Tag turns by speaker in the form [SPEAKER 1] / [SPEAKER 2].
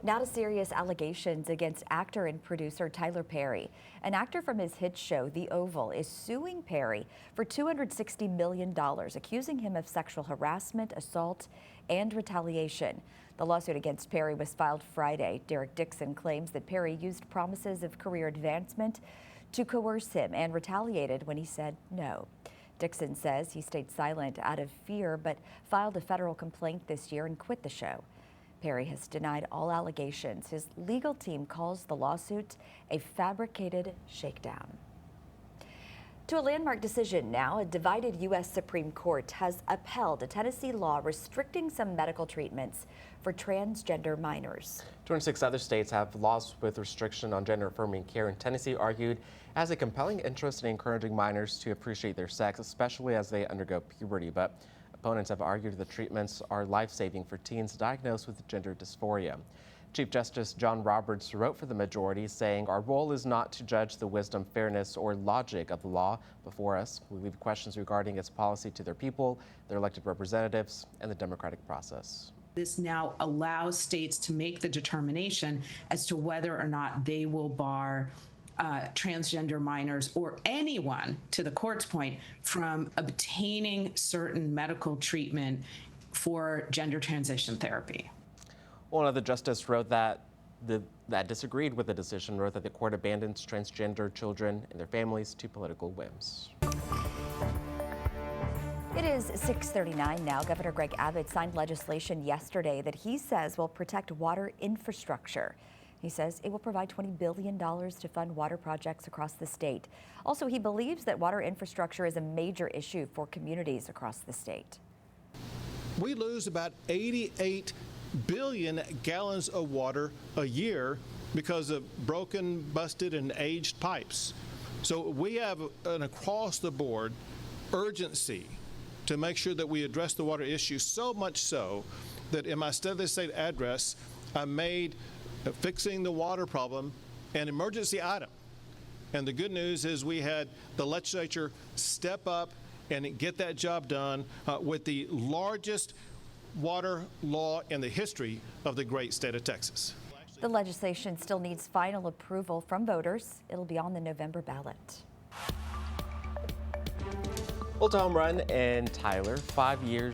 [SPEAKER 1] Now to serious allegations against actor and producer Tyler Perry. An actor from his hit show, The Oval, is suing Perry for $260 million, accusing him of sexual harassment, assault, and retaliation. The lawsuit against Perry was filed Friday. Derek Dixon claims that Perry used promises of career advancement to coerce him and retaliated when he said no. Dixon says he stayed silent out of fear, but filed a federal complaint this year and quit the show. Perry has denied all allegations. His legal team calls the lawsuit a fabricated shakedown. To a landmark decision now, a divided U.S. Supreme Court has upheld a Tennessee law restricting some medical treatments for transgender minors.
[SPEAKER 2] 26 other states have laws with restriction on gender-affirming care, and Tennessee argued has a compelling interest in encouraging minors to appreciate their sex, especially as they undergo puberty. But opponents have argued the treatments are life-saving for teens diagnosed with gender dysphoria. Chief Justice John Roberts wrote for the majority, saying, "Our role is not to judge the wisdom, fairness, or logic of the law before us. We leave questions regarding its policy to their people, their elected representatives, and the democratic process."
[SPEAKER 3] This now allows states to make the determination as to whether or not they will bar transgender minors or anyone, to the court's point, from obtaining certain medical treatment for gender transition therapy.
[SPEAKER 2] One other justice wrote that disagreed with the decision, wrote that the court abandons transgender children and their families to political whims.
[SPEAKER 1] It is 6:39 now. Governor Greg Abbott signed legislation yesterday that he says will protect water infrastructure. He says it will provide $20 billion to fund water projects across the state. Also, he believes that water infrastructure is a major issue for communities across the state.
[SPEAKER 4] We lose about 88 billion gallons of water a year because of broken, busted, and aged pipes. So we have an across-the-board urgency to make sure that we address the water issue, so much so that in my State of the State address, I made fixing the water problem an emergency item. And the good news is we had the legislature step up and get that job done with the largest water law in the history of the great state of Texas.
[SPEAKER 1] The legislation still needs final approval from voters. It'll be on the November ballot.
[SPEAKER 2] Well, home run and Tyler, 5 years.